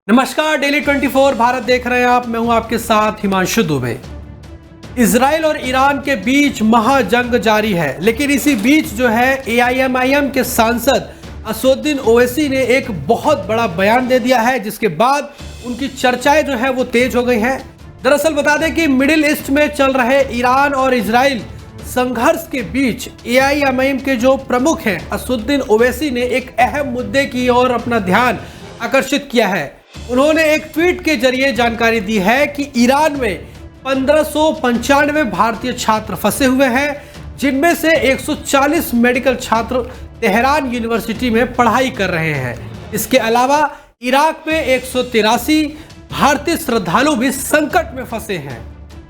नमस्कार, डेली 24 भारत देख रहे हैं आप। मैं हूं आपके साथ हिमांशु दुबे। इजराइल और ईरान के बीच महाजंग जारी है, लेकिन इसी बीच जो है एआईएमआईएम के सांसद असदुद्दीन ओवैसी ने एक बहुत बड़ा बयान दे दिया है, जिसके बाद उनकी चर्चाएं जो है वो तेज हो गई हैं। दरअसल बता दें कि मिडिल ईस्ट में चल रहे ईरान और इजराइल संघर्ष के बीच एआईएमआईएम के जो प्रमुख हैं असदुद्दीन ओवैसी ने एक अहम मुद्दे की ओर अपना ध्यान आकर्षित किया है। उन्होंने एक ट्वीट के जरिए जानकारी दी है कि ईरान में 1595 भारतीय छात्र फंसे हुए हैं, जिनमें से 140 मेडिकल छात्र तेहरान यूनिवर्सिटी में पढ़ाई कर रहे हैं। इसके अलावा इराक में 183 भारतीय श्रद्धालु भी संकट में फंसे हैं।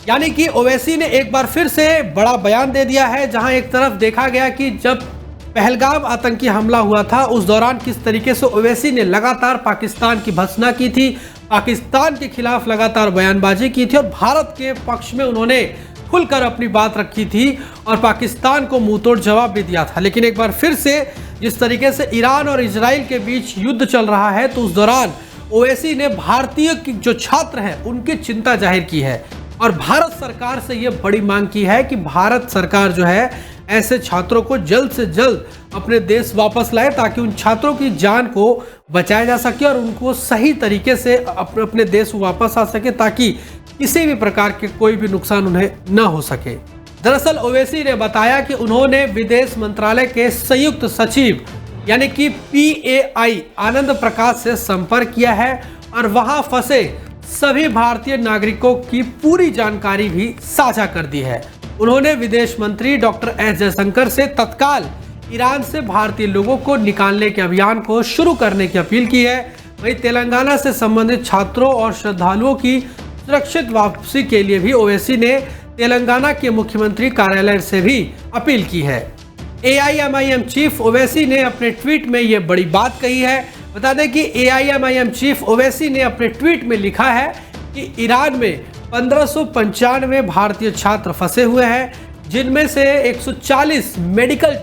यानी कि ओवैसी ने एक बार फिर से बड़ा बयान दे दिया है, जहां एक तरफ देखा गया कि जब पहलगाम आतंकी हमला हुआ था उस दौरान किस तरीके से ओवैसी ने लगातार पाकिस्तान की भर्त्सना की थी, पाकिस्तान के खिलाफ लगातार बयानबाजी की थी और भारत के पक्ष में उन्होंने खुलकर अपनी बात रखी थी और पाकिस्तान को मुंहतोड़ जवाब भी दिया था। लेकिन एक बार फिर से जिस तरीके से ईरान और इजराइल के बीच युद्ध चल रहा है, तो उस दौरान ओवैसी ने भारतीय जो छात्र हैं उनकी चिंता जाहिर की है और भारत सरकार से ये बड़ी मांग की है कि भारत सरकार जो है ऐसे छात्रों को जल्द से जल्द अपने देश वापस लाए, ताकि उन छात्रों की जान को बचाया जा सके और उनको सही तरीके से अपने देश वापस आ सके, ताकि किसी भी प्रकार के कोई भी नुकसान उन्हें न हो सके। दरअसल ओवैसी ने बताया कि उन्होंने विदेश मंत्रालय के संयुक्त सचिव यानी कि PAI आनंद प्रकाश से संपर्क किया है और वहां फंसे सभी भारतीय नागरिकों की पूरी जानकारी भी साझा कर दी है। उन्होंने विदेश मंत्री डॉक्टर एस जयशंकर से तत्काल ईरान से भारतीय लोगों को निकालने के अभियान को शुरू करने की अपील की है। वहीं तेलंगाना से संबंधित छात्रों और श्रद्धालुओं की सुरक्षित वापसी के लिए भी ओवैसी ने तेलंगाना के मुख्यमंत्री कार्यालय से भी अपील की है। एआईएमआईएम चीफ ओवैसी ने अपने ट्वीट में ये बड़ी बात कही है। बता दें कि एआईएमआईएम चीफ ओवैसी ने अपने ट्वीट में लिखा है कि ईरान में 1595 भारतीय छात्र फंसे हुए हैं, जिनमें से 140 मेडिकल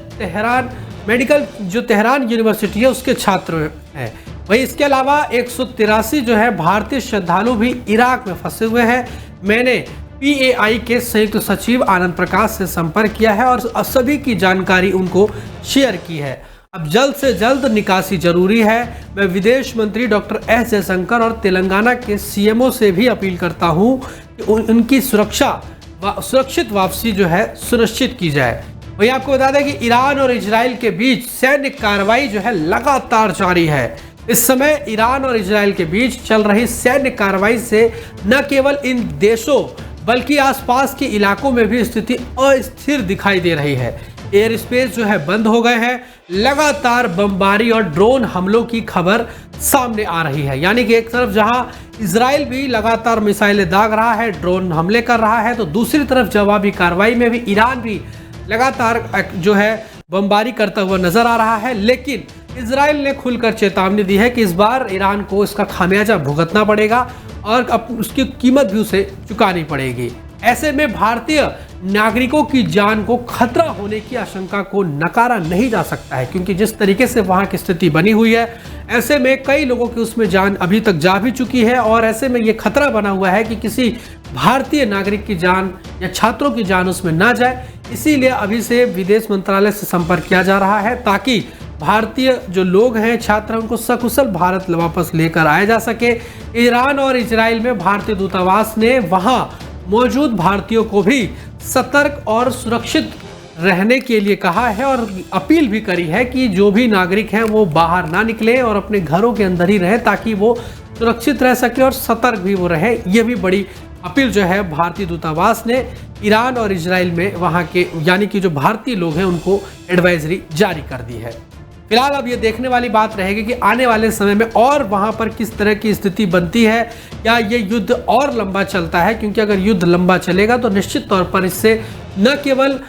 जो तेहरान यूनिवर्सिटी है उसके छात्र हैं। वहीं इसके अलावा 183 जो है भारतीय श्रद्धालु भी इराक में फंसे हुए हैं। मैंने PAI के संयुक्त सचिव आनंद प्रकाश से संपर्क किया है और सभी की जानकारी उनको शेयर की है। अब जल्द से जल्द निकासी जरूरी है। मैं विदेश मंत्री डॉक्टर एस जयशंकर और तेलंगाना के CMO से भी अपील करता हूं कि उनकी सुरक्षित वापसी जो है सुनिश्चित की जाए। वहीं आपको बता दें कि ईरान और इजराइल के बीच सैन्य कार्रवाई जो है लगातार जारी है। इस समय ईरान और इजराइल के बीच चल रही सैन्य कार्रवाई से न केवल इन देशों बल्कि आसपास के इलाकों में भी स्थिति अस्थिर दिखाई दे रही है। एयर स्पेस जो है बंद हो गए हैं। लगातार बमबारी और ड्रोन हमलों की खबर सामने आ रही है। यानी कि एक तरफ जहां इजराइल भी लगातार मिसाइलें दाग रहा है, ड्रोन हमले कर रहा है, तो दूसरी तरफ जवाबी कार्रवाई में भी ईरान भी लगातार जो है बमबारी करता हुआ नजर आ रहा है। लेकिन इजराइल ने खुलकर चेतावनी दी है कि इस बार ईरान को इसका खामियाजा भुगतना पड़ेगा और उसकी कीमत भी उसे चुकानी पड़ेगी। ऐसे में भारतीय नागरिकों की जान को खतरा होने की आशंका को नकारा नहीं जा सकता है, क्योंकि जिस तरीके से वहां की स्थिति बनी हुई है, ऐसे में कई लोगों की उसमें जान अभी तक जा भी चुकी है और ऐसे में ये खतरा बना हुआ है कि किसी भारतीय नागरिक की जान या छात्रों की जान उसमें ना जाए। इसीलिए अभी से विदेश मंत्रालय से संपर्क किया जा रहा है, ताकि भारतीय जो लोग हैं, छात्र, उनको सकुशल भारत वापस लेकर आया जा सके। ईरान और इजराइल में भारतीय दूतावास ने वहां मौजूद भारतीयों को भी सतर्क और सुरक्षित रहने के लिए कहा है और अपील भी करी है कि जो भी नागरिक हैं वो बाहर ना निकले और अपने घरों के अंदर ही रहे, ताकि वो सुरक्षित रह सके और सतर्क भी वो रहे। ये भी बड़ी अपील जो है भारतीय दूतावास ने ईरान और इजराइल में वहाँ के यानी कि जो भारतीय लोग हैं उनको एडवाइजरी जारी कर दी है। फिलहाल अब ये देखने वाली बात रहेगी कि आने वाले समय में और वहां पर किस तरह की स्थिति बनती है, या ये युद्ध और लंबा चलता है, क्योंकि अगर युद्ध लंबा चलेगा तो निश्चित तौर पर इससे न केवल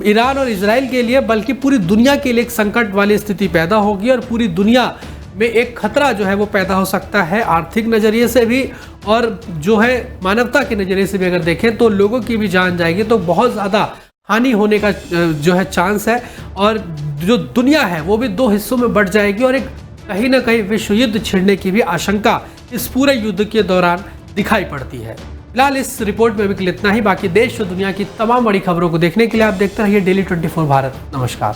ईरान और इजराइल के लिए बल्कि पूरी दुनिया के लिए एक संकट वाली स्थिति पैदा होगी और पूरी दुनिया में एक खतरा जो है वो पैदा हो सकता है, आर्थिक नज़रिए से भी और जो है मानवता के नज़रिए से भी। अगर देखें तो लोगों की भी जान जाएगी, तो बहुत ज़्यादा हानि होने का जो है चांस है और जो दुनिया है वो भी दो हिस्सों में बढ़ जाएगी और एक कहीं ना कहीं विश्व युद्ध छिड़ने की भी आशंका इस पूरे युद्ध के दौरान दिखाई पड़ती है। फिलहाल इस रिपोर्ट में अभी इतना ही। बाकी देश और दुनिया की तमाम बड़ी खबरों को देखने के लिए आप देखते रहिए डेली 24 भारत। नमस्कार।